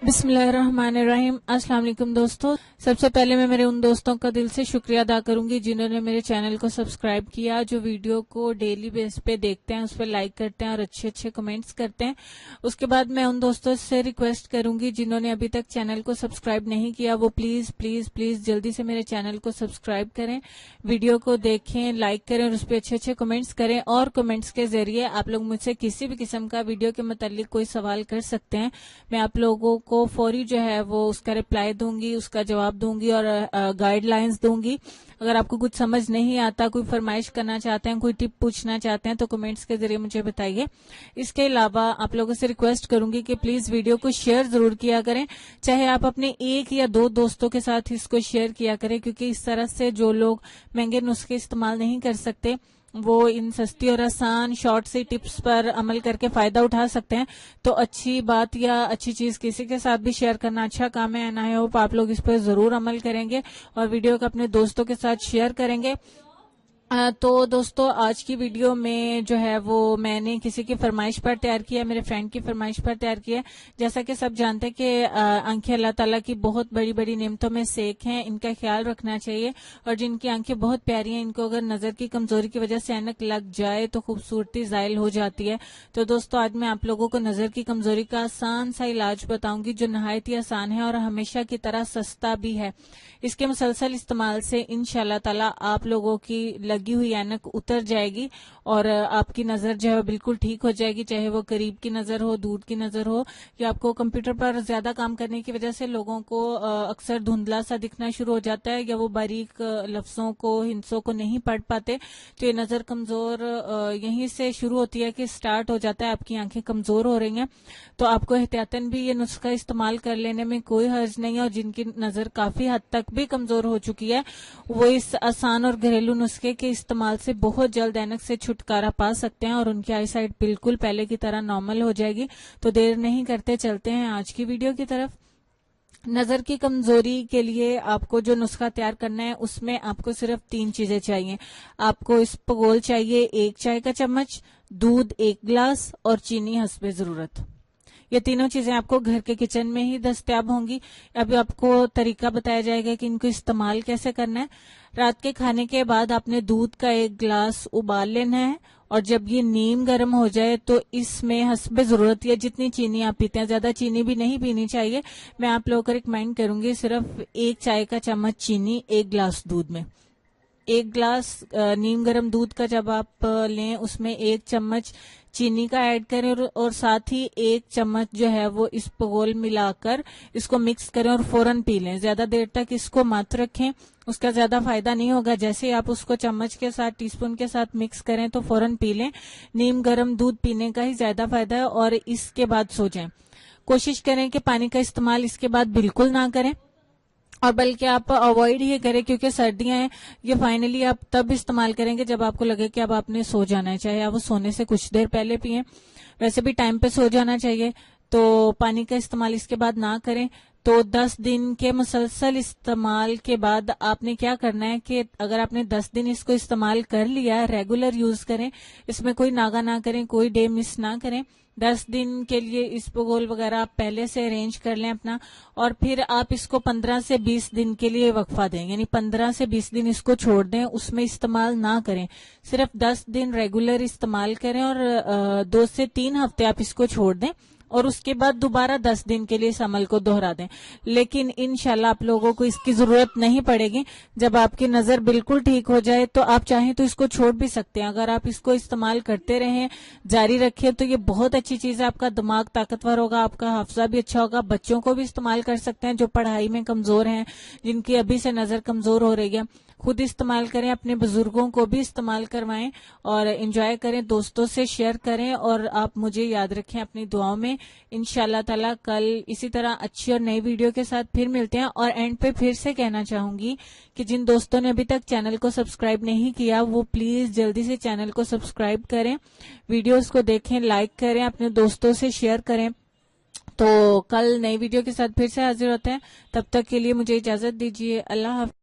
بسم اللہ الرحمن الرحیم۔ السلام علیکم دوستو، سب سے پہلے میں میرے ان دوستوں کا دل سے شکریہ ادا کروں گی جنہوں نے میرے چینل کو سبسکرائب کیا، جو ویڈیو کو ڈیلی بیس پہ دیکھتے ہیں، اس پہ لائک کرتے ہیں اور اچھے اچھے کمنٹس کرتے ہیں۔ اس کے بعد میں ان دوستوں سے ریکویسٹ کروں گی جنہوں نے ابھی تک چینل کو سبسکرائب نہیں کیا، وہ پلیز پلیز پلیز جلدی سے میرے چینل کو سبسکرائب کریں، ویڈیو کو دیکھیں، لائک کریں اور اس پہ اچھے اچھے کمنٹس کریں، اور کمنٹس کے ذریعے آپ لوگ مجھ سے کسی بھی قسم کا ویڈیو کے متعلق کوئی سوال کر سکتے ہیں۔ میں آپ لوگوں کو فوری جو ہے وہ اس کا رپلائی دوں گی، اس کا جواب دوں گی اور گائیڈ لائنز دوں گی۔ اگر آپ کو کچھ سمجھ نہیں آتا، کوئی فرمائش کرنا چاہتے ہیں، کوئی ٹپ پوچھنا چاہتے ہیں تو کمنٹس کے ذریعے مجھے بتائیے۔ اس کے علاوہ آپ لوگوں سے ریکویسٹ کروں گی کہ پلیز ویڈیو کو شیئر ضرور کیا کریں، چاہے آپ اپنے ایک یا دو دوستوں کے ساتھ اس کو شیئر کیا کریں، کیونکہ اس طرح سے جو لوگ مہنگے نسخے استعمال نہیں کر سکتے وہ ان سستی اور آسان شارٹ سی ٹپس پر عمل کر کے فائدہ اٹھا سکتے ہیں۔ تو اچھی بات یا اچھی چیز کسی کے ساتھ بھی شیئر کرنا اچھا کام ہے، آئی ہوپ آپ لوگ اس پر ضرور عمل کریں گے اور ویڈیو کو اپنے دوستوں کے ساتھ شیئر کریں گے۔ تو دوستو، آج کی ویڈیو میں جو ہے وہ میں نے کسی کی فرمائش پر تیار کیا، میرے فرینڈ کی فرمائش پر تیار کیا۔ جیسا کہ سب جانتے ہیں کہ آنکھیں اللہ تعالیٰ کی بہت بڑی بڑی نعمتوں میں سے ایک ہیں، ان کا خیال رکھنا چاہیے، اور جن کی آنکھیں بہت پیاری ہیں ان کو اگر نظر کی کمزوری کی وجہ سے اینک لگ جائے تو خوبصورتی زائل ہو جاتی ہے۔ تو دوستو، آج میں آپ لوگوں کو نظر کی کمزوری کا آسان سا علاج بتاؤں گی جو نہایت ہی آسان ہے اور ہمیشہ کی طرح سستا بھی ہے۔ اس کے مسلسل استعمال سے انشاءاللہ تعالیٰ آپ لوگوں کی لگی ہوئی اینک اتر جائے گی اور آپ کی نظر جو ہے بالکل ٹھیک ہو جائے گی، چاہے وہ قریب کی نظر ہو، دور کی نظر ہو، یا آپ کو کمپیوٹر پر زیادہ کام کرنے کی وجہ سے لوگوں کو اکثر دھندلا سا دکھنا شروع ہو جاتا ہے، یا وہ باریک لفظوں کو، ہنسوں کو نہیں پڑھ پاتے، تو یہ نظر کمزور یہیں سے شروع ہوتی ہے کہ سٹارٹ ہو جاتا ہے، آپ کی آنکھیں کمزور ہو رہی ہیں۔ تو آپ کو احتیاطاً بھی یہ نسخہ استعمال کر لینے میں کوئی حرج نہیں ہے، اور جن کی نظر کافی حد تک بھی کمزور ہو چکی ہے وہ اس آسان اور گھریلو نسخے کے استعمال سے بہت جلد اینک سے چھٹکارا پا سکتے ہیں اور ان کی آئی سائٹ بالکل پہلے کی طرح نارمل ہو جائے گی۔ تو دیر نہیں کرتے، چلتے ہیں آج کی ویڈیو کی طرف۔ نظر کی کمزوری کے لیے آپ کو جو نسخہ تیار کرنا ہے اس میں آپ کو صرف 3 چیزیں چاہیے۔ آپ کو اسپغول چاہیے 1 چائے کا چمچ، دودھ 1 گلاس اور چینی حسب ضرورت۔ یہ تینوں چیزیں آپ کو گھر کے کچن میں ہی دستیاب ہوں گی۔ ابھی آپ کو طریقہ بتایا جائے گا کہ ان کو استعمال کیسے کرنا ہے۔ رات کے کھانے کے بعد آپ نے دودھ کا 1 گلاس ابال لینا ہے، اور جب یہ نیم گرم ہو جائے تو اس میں حسب ضرورت یا جتنی چینی آپ پیتے ہیں، زیادہ چینی بھی نہیں پینی چاہیے، میں آپ لوگوں کو ریکمینڈ کروں گی صرف 1 چائے کا چمچ چینی 1 گلاس دودھ میں۔ 1 گلاس نیم گرم دودھ کا جب آپ لیں اس میں 1 چمچ چینی کا ایڈ کریں، اور ساتھ ہی 1 چمچ جو ہے وہ اسپغول ملا کر اس کو مکس کریں اور فوراً پی لیں۔ زیادہ دیر تک اس کو مت رکھیں، اس کا زیادہ فائدہ نہیں ہوگا۔ جیسے ہی آپ اس کو چمچ کے ساتھ، ٹی سپون کے ساتھ مکس کریں تو فوراً پی لیں۔ نیم گرم دودھ پینے کا ہی زیادہ فائدہ ہے، اور اس کے بعد سو جائیں۔ کوشش کریں کہ پانی کا استعمال اس کے بعد بالکل نہ کریں، اور بلکہ آپ اوائڈ ہی کریں، کیونکہ سردیاں ہیں۔ یہ فائنلی آپ تب استعمال کریں گے جب آپ کو لگے کہ اب آپ نے سو جانا ہے، چاہے آپ وہ سونے سے کچھ دیر پہلے پئیں، ویسے بھی ٹائم پہ سو جانا چاہیے۔ تو پانی کا استعمال اس کے بعد نہ کریں۔ تو 10 دن کے مسلسل استعمال کے بعد آپ نے کیا کرنا ہے کہ اگر آپ نے 10 دن اس کو استعمال کر لیا، ریگولر یوز کریں، اس میں کوئی ناغہ نہ کریں، کوئی ڈے مس نہ کریں۔ 10 دن کے لیے اسپغول وغیرہ آپ پہلے سے ارینج کر لیں اپنا، اور پھر آپ اس کو 15 سے 20 دن کے لیے وقفہ دیں، یعنی 15 سے 20 دن اس کو چھوڑ دیں، اس میں استعمال نہ کریں، صرف 10 دن ریگولر استعمال کریں، اور 2 سے 3 ہفتے آپ اس کو چھوڑ دیں، اور اس کے بعد دوبارہ 10 دن کے لیے اس عمل کو دہرا دیں۔ لیکن انشاءاللہ آپ لوگوں کو اس کی ضرورت نہیں پڑے گی۔ جب آپ کی نظر بالکل ٹھیک ہو جائے تو آپ چاہیں تو اس کو چھوڑ بھی سکتے ہیں۔ اگر آپ اس کو استعمال کرتے رہیں، جاری رکھیں، تو یہ بہت اچھی چیز ہے۔ آپ کا دماغ طاقتور ہوگا، آپ کا حافظہ بھی اچھا ہوگا۔ بچوں کو بھی استعمال کر سکتے ہیں جو پڑھائی میں کمزور ہیں، جن کی ابھی سے نظر کمزور ہو رہی ہے۔ خود استعمال کریں، اپنے بزرگوں کو بھی استعمال کروائیں اور انجوائے کریں، دوستوں سے شیئر کریں، اور آپ مجھے یاد رکھیں اپنی دعاؤں میں۔ انشاءاللہ تعالیٰ کل اسی طرح اچھی اور نئی ویڈیو کے ساتھ پھر ملتے ہیں۔ اور اینڈ پہ پھر سے کہنا چاہوں گی کہ جن دوستوں نے ابھی تک چینل کو سبسکرائب نہیں کیا وہ پلیز جلدی سے چینل کو سبسکرائب کریں، ویڈیوز کو دیکھیں، لائک کریں، اپنے دوستوں سے شیئر کریں۔ تو کل نئی ویڈیو کے ساتھ پھر سے حاضر ہوتے ہیں، تب تک کے لیے مجھے اجازت دیجیے۔ اللہ حافظ۔